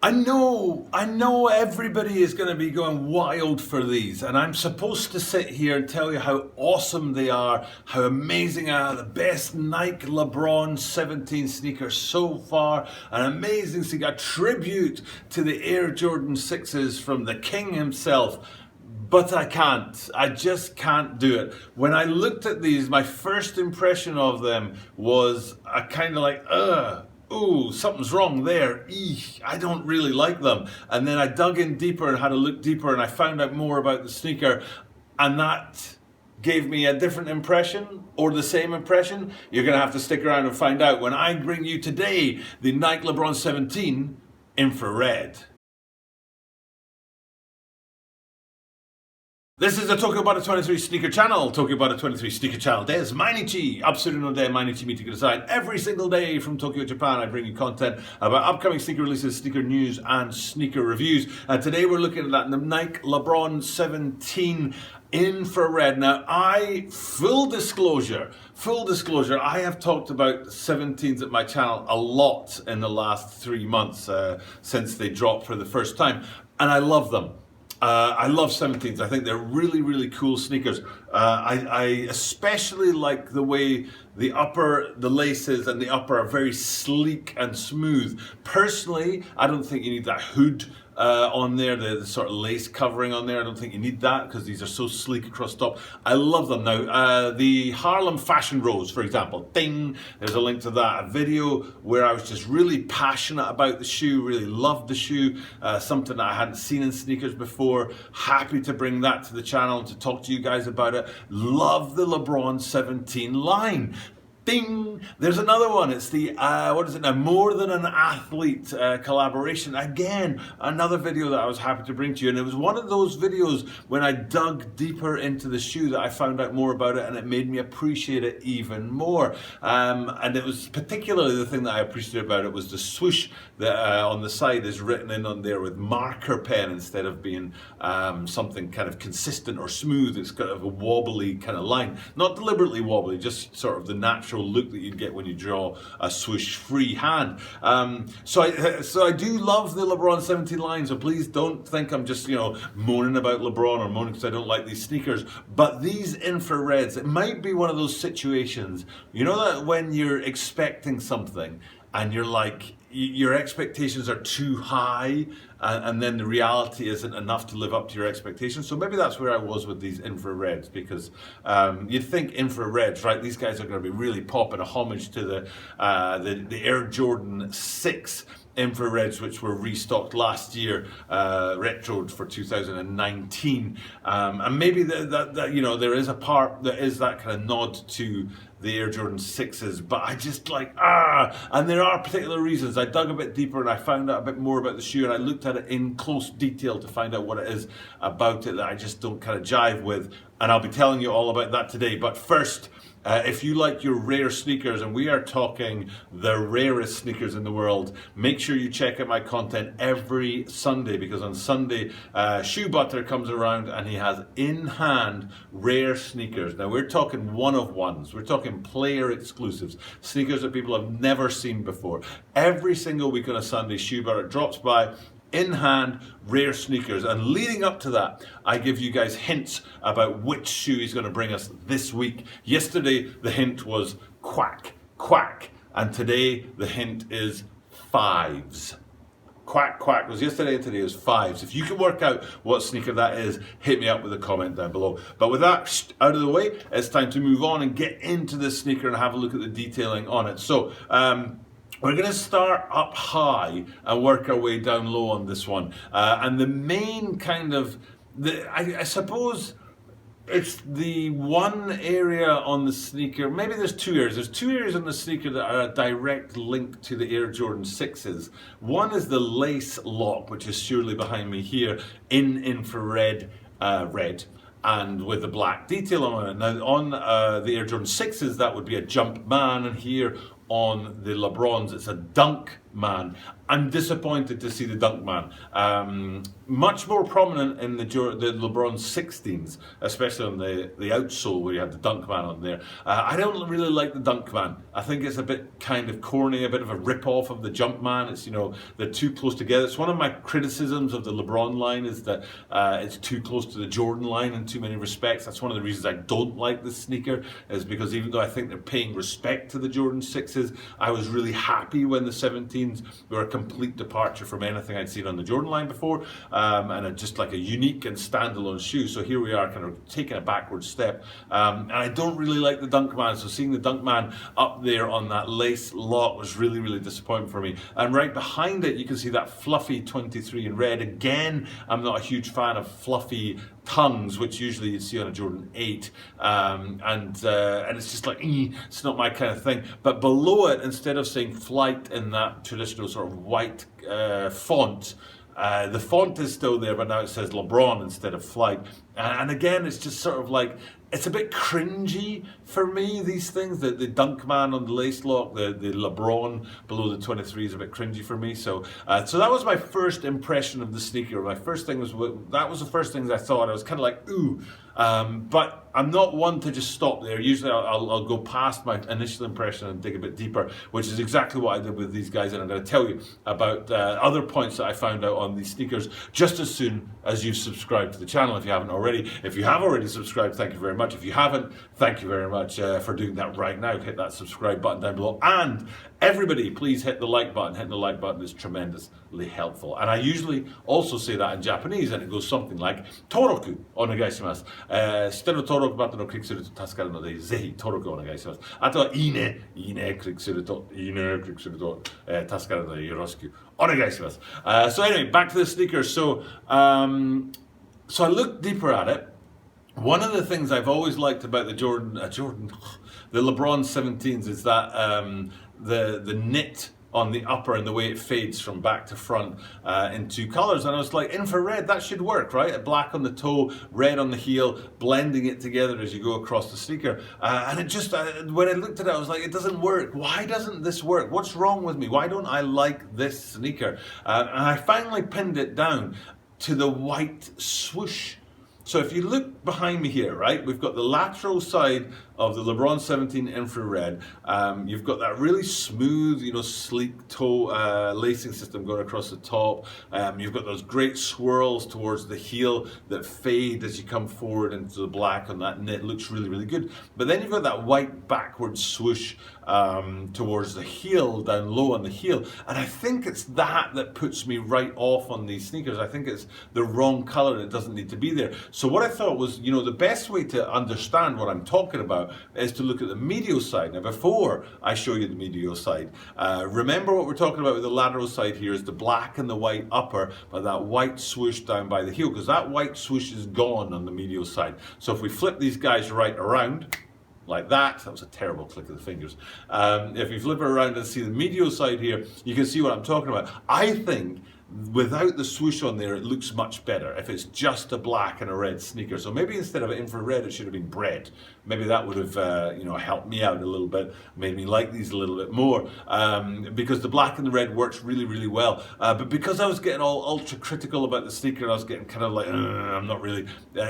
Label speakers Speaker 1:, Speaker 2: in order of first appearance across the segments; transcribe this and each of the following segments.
Speaker 1: I know everybody is going to be going wild for these, and I'm supposed to sit here and tell you how awesome they are, how amazing they are, the best Nike Lebron 17 sneaker so far, an amazing sneaker, a tribute to the Air Jordan 6s from the king himself. But I can't. I just can't do it. When I looked at these, my first impression of them was a kind of like, ooh, something's wrong there. Eesh, I don't really like them. And then I dug in deeper and had a look deeper, and I found out more about the sneaker, and that gave me a different impression or the same impression. You're going to have to stick around and find out when I bring you today the Nike Lebron 17 infrared. This is the Tokyo About 23 Sneaker Channel. Tokyo About 23 Sneaker Channel des Mainichi. Absoluno de Mainichi Meeting Design. Every single day from Tokyo, Japan, I bring you content about upcoming sneaker releases, sneaker news, and sneaker reviews. And today we're looking at that Nike Lebron 17 infrared. Now, full disclosure, I have talked about 17s at my channel a lot in the last 3 months since they dropped for the first time, and I love them. I love 17s. I think they're really, really cool sneakers. I especially like the way the laces and the upper are very sleek and smooth. Personally, I don't think you need that hood on there, the sort of lace covering on there. I don't think you need that because these are so sleek across top. I love them. Now, the Harlem Fashion Rose, for example, ding, there's a link to that. A video where I was just really passionate about the shoe, really loved the shoe, something that I hadn't seen in sneakers before. Happy to bring that to the channel and to talk to you guys about it. Love the LeBron 17 line. Ding! There's another one. It's the, what is it now? More Than an Athlete collaboration. Again, another video that I was happy to bring to you. And it was one of those videos when I dug deeper into the shoe that I found out more about it, and it made me appreciate it even more. And it was particularly the thing that I appreciated about it was the swoosh that on the side is written in on there with marker pen instead of being something kind of consistent or smooth. It's kind of a wobbly kind of line. Not deliberately wobbly, just sort of the natural look that you'd get when you draw a swoosh free hand. So I do love the LeBron 17 line, so please don't think I'm just moaning about LeBron or moaning because I don't like these sneakers. But these infrareds, it might be one of those situations, that when you're expecting something and you're like, your expectations are too high, and then the reality isn't enough to live up to your expectations. So maybe that's where I was with these infrareds, because you'd think infrareds, right? These guys are going to be really popping a homage to the Air Jordan 6 infrareds, which were restocked last year, retroed for 2019, and maybe that there is a part that is that kind of nod to the Air Jordan 6s, but I just like, and there are particular reasons. I dug a bit deeper and I found out a bit more about the shoe, and I looked at it in close detail to find out what it is about it that I just don't kind of jive with, and I'll be telling you all about that today. But first, if you like your rare sneakers, and we are talking the rarest sneakers in the world, make sure you check out my content every Sunday, because on Sunday, Shoe Butter comes around and he has in hand rare sneakers. Now we're talking one-of-ones, we're talking player exclusives, sneakers that people have never seen before. Every single week on a Sunday, Shoe Butter drops by, in hand, rare sneakers, and leading up to that, I give you guys hints about which shoe he's going to bring us this week. Yesterday, the hint was quack, quack, and today the hint is fives. Quack, quack was yesterday, and today is fives. If you can work out what sneaker that is, hit me up with a comment down below. But with that out of the way, it's time to move on and get into this sneaker and have a look at the detailing on it. So, we're going to start up high and work our way down low on this one. And the main kind of, I suppose it's the one area on the sneaker, maybe there's two areas. There's two areas on the sneaker that are a direct link to the Air Jordan 6s. One is the lace lock, which is surely behind me here, in infrared red, and with the black detail on it. Now on the Air Jordan 6s, that would be a jump man, and here on the Lebrons, it's a dunk Man. I'm disappointed to see the Dunk Man. Much more prominent in the LeBron 16s, especially on the outsole where you have the Dunk Man on there. I don't really like the Dunk Man. I think it's a bit kind of corny, a bit of a rip-off of the Jump Man. It's, you know, they're too close together. It's one of my criticisms of the LeBron line is that it's too close to the Jordan line in too many respects. That's one of the reasons I don't like this sneaker, is because even though I think they're paying respect to the Jordan 6s, I was really happy when the 17s were a complete departure from anything I'd seen on the Jordan line before, and just like a unique and standalone shoe. So here we are kind of taking a backward step, and I don't really like the Dunk Man, so seeing the Dunk Man up there on that lace lock was really, really disappointing for me. And right behind it you can see that fluffy 23 in red. Again, I'm not a huge fan of fluffy tongues, which usually you'd see on a Jordan 8, and it's just like, it's not my kind of thing. But below it, instead of saying Flight in that traditional sort of white font, the font is still there, but now it says LeBron instead of Flight. And again, it's just sort of like, it's a bit cringy for me, these things. The Dunk Man on the lace lock, the LeBron below the 23 is a bit cringy for me. So so that was my first impression of the sneaker. My first thing was, that was the first things I thought. I was kind of like, ooh. But I'm not one to just stop there. Usually I'll go past my initial impression and dig a bit deeper, which is exactly what I did with these guys. And I'm going to tell you about other points that I found out on these sneakers just as soon as you've subscribed to the channel, if you haven't already. If you have already subscribed, thank you very much. If you haven't, thank you very much for doing that right now. Hit that subscribe button down below. And everybody, please hit the like button. Hitting the like button is tremendously helpful. And I usually also say that in Japanese, and it goes something like, Toroku onegaishimasu. しての登録ボタンをクリックすると助かるので、ぜひ登録お願いします。あとは、いいねクリックすると、助かるのでよろしくお願いします。So anyway, back to the sneakers. So I looked deeper at it. One of the things I've always liked about the the LeBron 17s is that the knit on the upper and the way it fades from back to front in two colors. And I was like, infrared, that should work, right? Black on the toe, red on the heel, blending it together as you go across the sneaker. And it just, when I looked at it, I was like, it doesn't work. Why doesn't this work? What's wrong with me? Why don't I like this sneaker? And I finally pinned it down to the white swoosh. So if you look behind me here, right, we've got the lateral side of the LeBron 17 infrared. You've got that really smooth, you know, sleek toe lacing system going across the top. You've got those great swirls towards the heel that fade as you come forward into the black on that knit. Looks really, really good. But then you've got that white backward swoosh towards the heel, down low on the heel. And I think it's that puts me right off on these sneakers. I think it's the wrong color and it doesn't need to be there. So what I thought was, you know, the best way to understand what I'm talking about is to look at the medial side. Now, before I show you the medial side, remember what we're talking about with the lateral side here is the black and the white upper, but that white swoosh down by the heel, because that white swoosh is gone on the medial side. So if we flip these guys right around, like that was a terrible click of the fingers. If you flip it around and see the medial side here, you can see what I'm talking about. I think without the swoosh on there, it looks much better if it's just a black and a red sneaker. So maybe instead of infrared, it should have been bread. Maybe that would have you know, helped me out a little bit, made me like these a little bit more, because the black and the red works really, really well. But because I was getting all ultra critical about the sneaker, I was getting kind of like, I'm not really,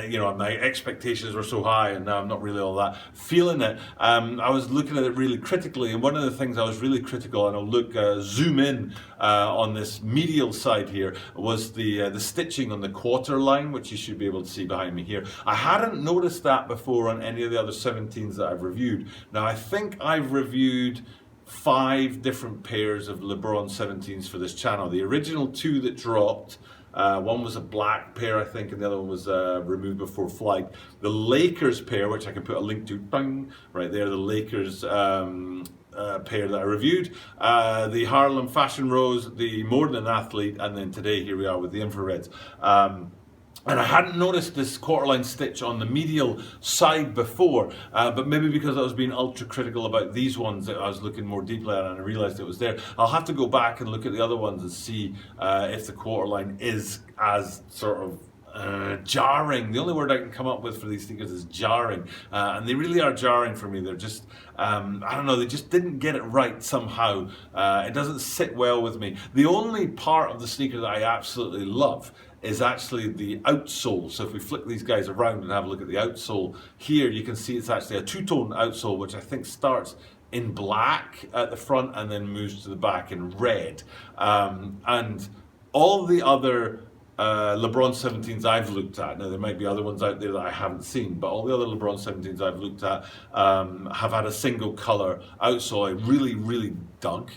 Speaker 1: you know, my expectations were so high, and now I'm not really all that feeling it. I was looking at it really critically, and one of the things I was really critical, and I'll look zoom in on this medial side here, was the stitching on the quarter line, which you should be able to see behind me here. I hadn't noticed that before on any of the other 17s that I've reviewed. Now I think I've reviewed 5 different pairs of LeBron 17s for this channel. The original 2 that dropped, one was a black pair, I think, and the other one was removed before flight. The Lakers pair, which I can put a link to, bang, right there, the Lakers pair that I reviewed, the Harlem Fashion Rose, the More Than an Athlete, and then today here we are with the infrareds. And I hadn't noticed this quarterline stitch on the medial side before, but maybe because I was being ultra critical about these ones that I was looking more deeply at and I realized it was there. I'll have to go back and look at the other ones and see if the quarterline is as sort of jarring. The only word I can come up with for these sneakers is jarring, and they really are jarring for me. They're just, I don't know, they just didn't get it right somehow. It doesn't sit well with me. The only part of the sneaker that I absolutely love is actually the outsole. So if we flick these guys around and have a look at the outsole here, you can see it's actually a two-tone outsole, which I think starts in black at the front and then moves to the back in red. And all the other LeBron 17s I've looked at, now there might be other ones out there that I haven't seen, but all the other LeBron 17s I've looked at have had a single color outsole. I really dug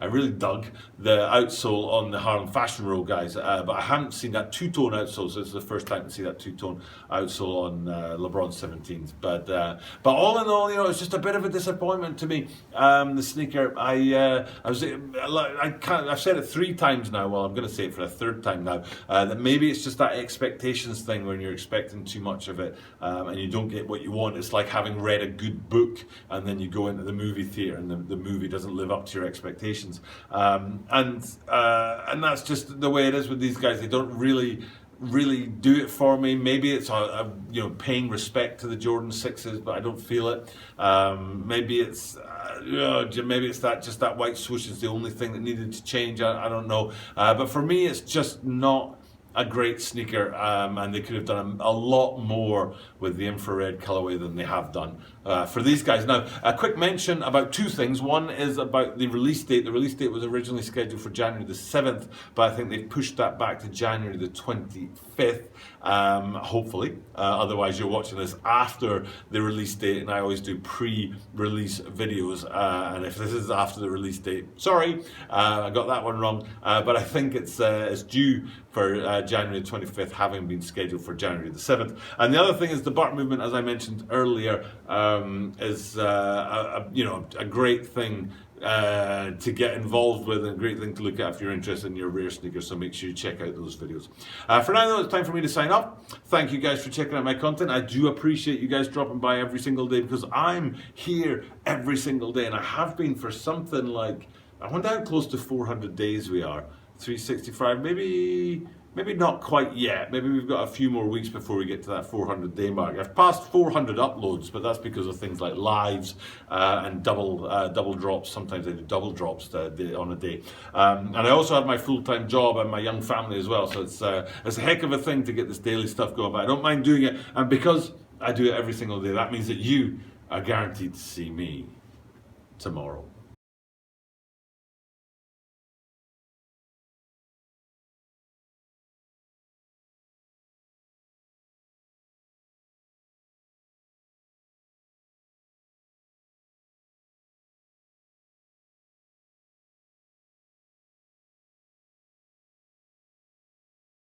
Speaker 1: I really dug the outsole on the Harlem Fashion Row guys, but I haven't seen that two-tone outsole, so this is the first time to see that two-tone outsole on LeBron 17s. But all in all, you know, it's just a bit of a disappointment to me. The sneaker, I've said it 3 times now. Well, I'm going to say it for a 3rd time now. That maybe it's just that expectations thing when you're expecting too much of it, and you don't get what you want. It's like having read a good book and then you go into the movie theater and the movie doesn't live up to your expectations. And that's just the way it is with these guys. They don't really do it for me. Maybe it's you know, paying respect to the Jordan 6s, but I don't feel it. Maybe it's that white swoosh is the only thing that needed to change. I don't know. But for me, it's just not a great sneaker, and they could have done a lot more with the infrared colorway than they have done for these guys. Now, a quick mention about 2 things. One is about the release date. The release date was originally scheduled for January the 7th, but I think they've pushed that back to January the 25th, hopefully. Otherwise, you're watching this after the release date, and I always do pre-release videos, and if this is after the release date, sorry, I got that one wrong, but I think it's due for January 25th, having been scheduled for January the 7th. And the other thing is the BART movement, as I mentioned earlier, is a great thing to get involved with, and a great thing to look at if you're interested in your rare sneakers, so make sure you check out those videos. For now though, it's time for me to sign off. Thank you guys for checking out my content. I do appreciate you guys dropping by every single day, because I'm here every single day, and I have been for something like, I went down close to 400 days we are. 365, maybe not quite yet. Maybe we've got a few more weeks before we get to that 400-day mark. I've passed 400 uploads, but that's because of things like lives and double drops. Sometimes I do double drops on a day. And I also have my full-time job and my young family as well. So it's a heck of a thing to get this daily stuff going. But I don't mind doing it. And because I do it every single day, that means that you are guaranteed to see me tomorrow.